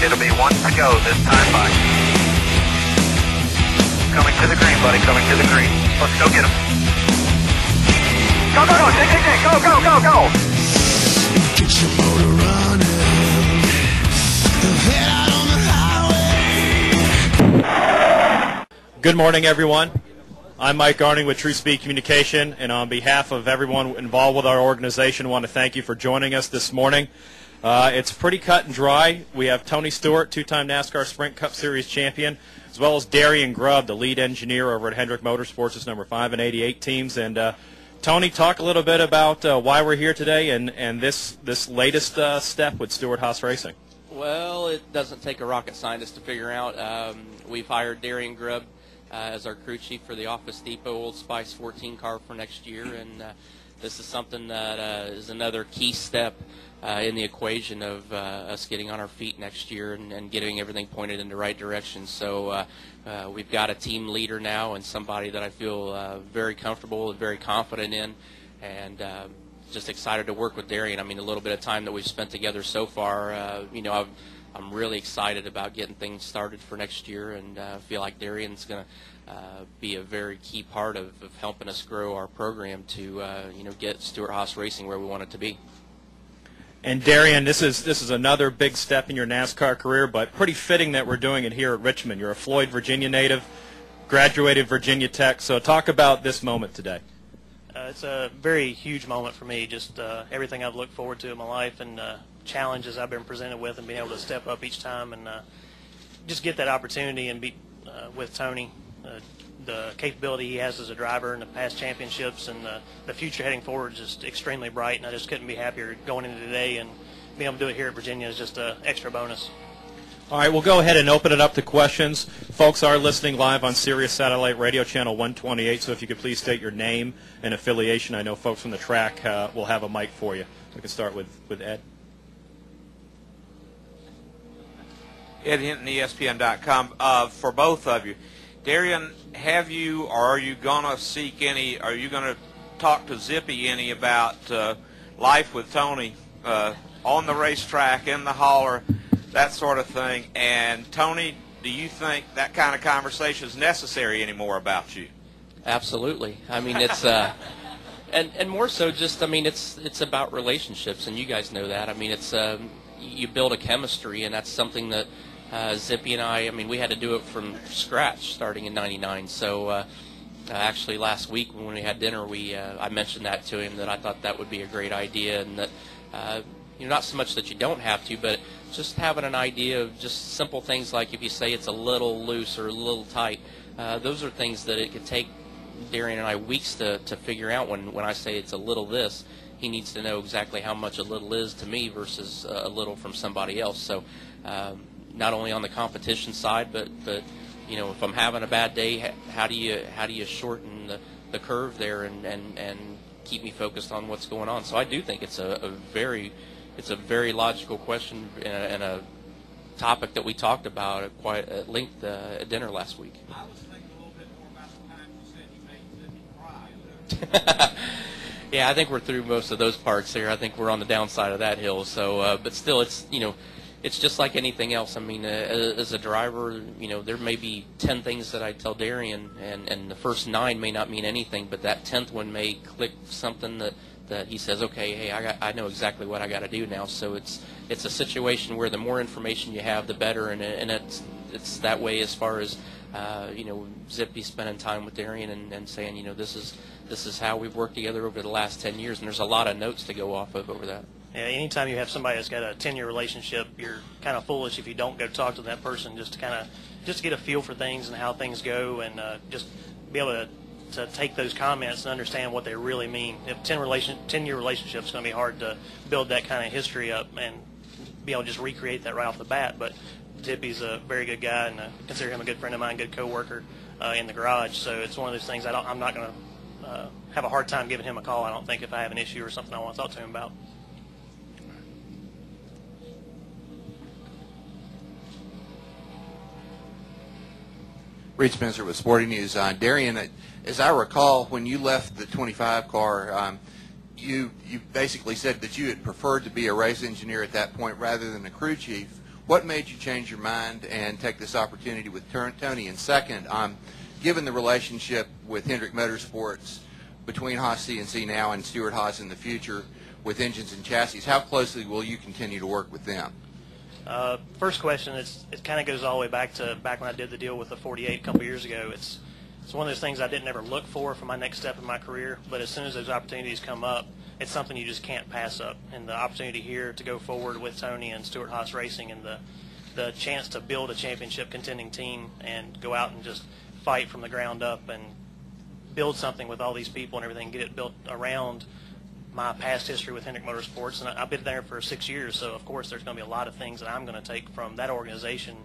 It'll be 1 to go this time by. Coming to the green, buddy, coming to the green. Let's go get him. Go, go, go, go, go, go, go. Get your motor running. Head out on the highway. Good morning, everyone. I'm Mike Garning with True Speed Communication, and on behalf of everyone involved with our organization, I want to thank you for joining us this morning. It's pretty cut and dry. We have Tony Stewart, two-time NASCAR Sprint Cup Series champion, as well as Darian Grubb, the lead engineer over at Hendrick Motorsports' number 5 and 88 teams. And Tony, talk a little bit about why we're here today and this latest step with Stewart Haas Racing. Well, it doesn't take a rocket scientist to figure out. We've hired Darian Grubb as our crew chief for the Office Depot Old Spice 14 car for next year, and this is something that is another key step in the equation of us getting on our feet next year and getting everything pointed in the right direction. So we've got a team leader now and somebody that I feel very comfortable and very confident in, and just excited to work with Darian. I mean, a little bit of time that we've spent together so far, I'm really excited about getting things started for next year, and feel like Darian's going to be a very key part of helping us grow our program to get Stewart Haas Racing where we want it to be. And Darian, this is another big step in your NASCAR career, but pretty fitting that we're doing it here at Richmond. You're a Floyd, Virginia native, graduated Virginia Tech, so talk about this moment today. It's a very huge moment for me, just everything I've looked forward to in my life and challenges I've been presented with, and being able to step up each time and just get that opportunity and be with Tony. The capability he has as a driver in the past championships, and the future heading forward is just extremely bright, and I just couldn't be happier going into today, and being able to do it here at Virginia is just an extra bonus. All right, we'll go ahead and open it up to questions. Folks are listening live on Sirius Satellite Radio Channel 128, so if you could please state your name and affiliation. I know folks from the track will have a mic for you. We can start with Ed. Ed Hinton, ESPN.com. For both of you, Darian, have you, or are you going to seek any, are you going to talk to Zippy any about life with Tony on the racetrack, in the hauler, that sort of thing? And Tony, do you think that kind of conversation is necessary anymore about you? Absolutely. I mean, it's and more so just, I mean, it's about relationships, and you guys know that. I mean, it's you build a chemistry, and that's something that Zippy and I mean, we had to do it from scratch starting in '99. So actually last week when we had dinner, I mentioned that to him, that I thought that would be a great idea, and that not so much that you don't have to, but just having an idea of just simple things like if you say it's a little loose or a little tight, those are things that it could take Darian and I weeks to figure out. When I say it's a little this, he needs to know exactly how much a little is to me versus a little from somebody else. So not only on the competition side, but if I'm having a bad day, how do you shorten the curve there and keep me focused on what's going on? So I do think it's a very logical question and a topic that we talked about quite at length at dinner last week. I was thinking a little bit more about the time you said you made Zippy cry. Yeah, I think we're through most of those parts here. I think we're on the downside of that hill. So, but still, it's it's just like anything else. I mean, as a driver, there may be 10 things that I tell Darian, and the first 9 may not mean anything, but that 10th one may click something that he says, okay, hey, I know exactly what I got to do now. So it's a situation where the more information you have, the better, and it's that way as far as Zippy spending time with Darian and saying, this is how we've worked together over the last 10 years, and there's a lot of notes to go off of over that. Yeah, anytime you have somebody that's got a 10-year relationship, you're kind of foolish if you don't go talk to that person just to get a feel for things and how things go, and just be able to take those comments and understand what they really mean. If 10-year relationship is going to be hard to build that kind of history up and be able to just recreate that right off the bat. But Zippy's a very good guy, and I consider him a good friend of mine, good coworker in the garage. So it's one of those things I'm not going to have a hard time giving him a call, I don't think, if I have an issue or something I want to talk to him about. Reed Spencer with Sporting News. Darian, as I recall, when you left the 25 car, you basically said that you had preferred to be a race engineer at that point rather than a crew chief. What made you change your mind and take this opportunity with Tony? And second, given the relationship with Hendrick Motorsports between Haas CNC now and Stewart Haas in the future with engines and chassis, how closely will you continue to work with them? First question, it kind of goes all the way back when I did the deal with the 48 a couple years ago. It's one of those things I didn't ever look for my next step in my career, but as soon as those opportunities come up, it's something you just can't pass up. And the opportunity here to go forward with Tony and Stewart Haas Racing and the chance to build a championship contending team and go out and just fight from the ground up and build something with all these people and everything, get it built around my past history with Hendrick Motorsports. And I've been there for 6 years, so of course there's going to be a lot of things that I'm going to take from that organization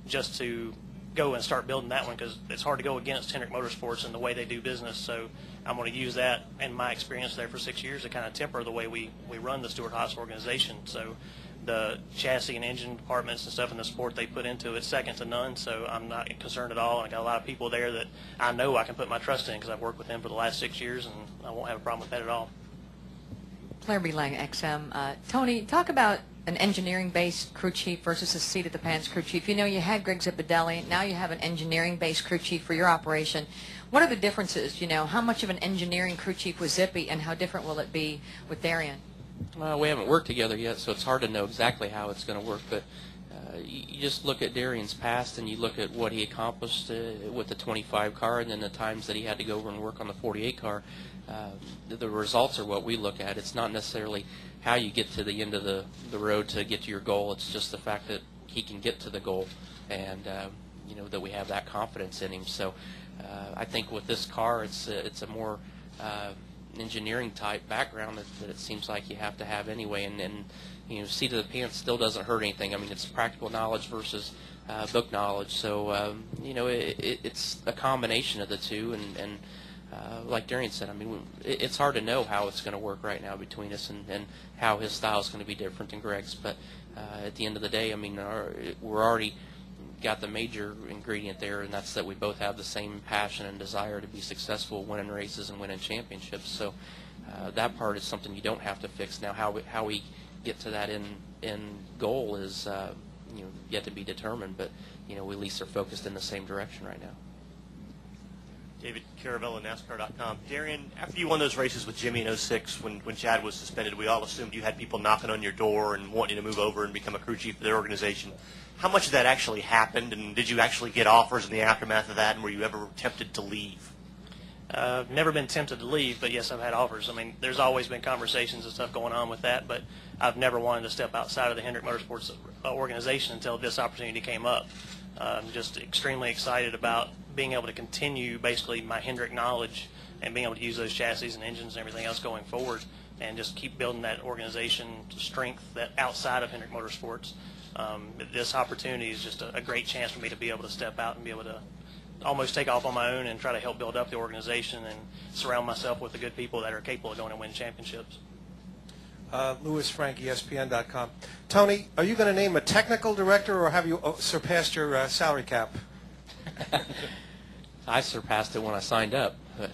just to go and start building that one, because it's hard to go against Hendrick Motorsports and the way they do business. So I'm going to use that and my experience there for 6 years to kind of temper the way we run the Stewart Haas organization. So the chassis and engine departments and stuff in the sport they put into it, second to none. So I'm not concerned at all. I got a lot of people there that I know I can put my trust in because I've worked with them for the last 6 years, and I won't have a problem with that at all. Larry Lang, XM. Tony, talk about an engineering-based crew chief versus a seat-at-the-pants crew chief. You know, you had Greg Zipadelli. Now you have an engineering-based crew chief for your operation. What are the differences? You know, how much of an engineering crew chief was Zippy, and how different will it be with Darian? Well, we haven't worked together yet, so it's hard to know exactly how it's going to work. But you just look at Darian's past, and you look at what he accomplished with the 25 car, and then the times that he had to go over and work on the 48 car. The results are what we look at. It's not necessarily how you get to the end of the road to get to your goal. It's just the fact that he can get to the goal, and you know, that we have that confidence in him. So I think with this car, it's a more engineering type background that it seems like you have to have anyway. And you know, seat of the pants still doesn't hurt anything. I mean, it's practical knowledge versus book knowledge. So you know, it's a combination of the two. And like Darian said, I mean, it's hard to know how it's going to work right now between us, and how his style is going to be different than Greg's. But at the end of the day, I mean, we're already got the major ingredient there, and that's that we both have the same passion and desire to be successful, winning races and winning championships. So that part is something you don't have to fix. Now, how we get to that end goal is you know, yet to be determined. But you know, we at least are focused in the same direction right now. David Caravella, NASCAR.com. Darian, after you won those races with Jimmy in 06, when Chad was suspended, we all assumed you had people knocking on your door and wanting you to move over and become a crew chief of their organization. How much of that actually happened, and did you actually get offers in the aftermath of that, and were you ever tempted to leave? Never been tempted to leave, but yes, I've had offers. I mean, there's always been conversations and stuff going on with that, but I've never wanted to step outside of the Hendrick Motorsports organization until this opportunity came up. I'm just extremely excited about being able to continue basically my Hendrick knowledge and being able to use those chassis and engines and everything else going forward, and just keep building that organization strength that outside of Hendrick Motorsports. This opportunity is just a great chance for me to be able to step out and be able to almost take off on my own and try to help build up the organization and surround myself with the good people that are capable of going and win championships. Louis Frank, ESPN.com. Tony, are you going to name a technical director, or have you surpassed your salary cap? I surpassed it when I signed up. But,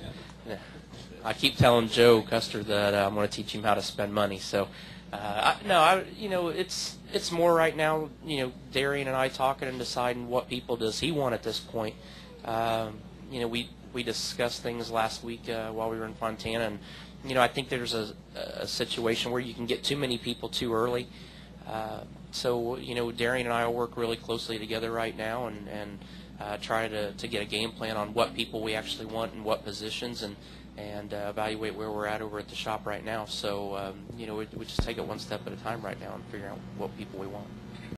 I keep telling Joe Custer that I'm going to teach him how to spend money. So, you know, it's more right now. You know, Darian and I talking and deciding what people does he want at this point. You know, we discussed things last week while we were in Fontana, and you know, I think there's a situation where you can get too many people too early. So, you know, Darian and I will work really closely together right now and try to get a game plan on what people we actually want and what positions, and evaluate where we're at over at the shop right now. So, you know, we just take it one step at a time right now and figure out what people we want.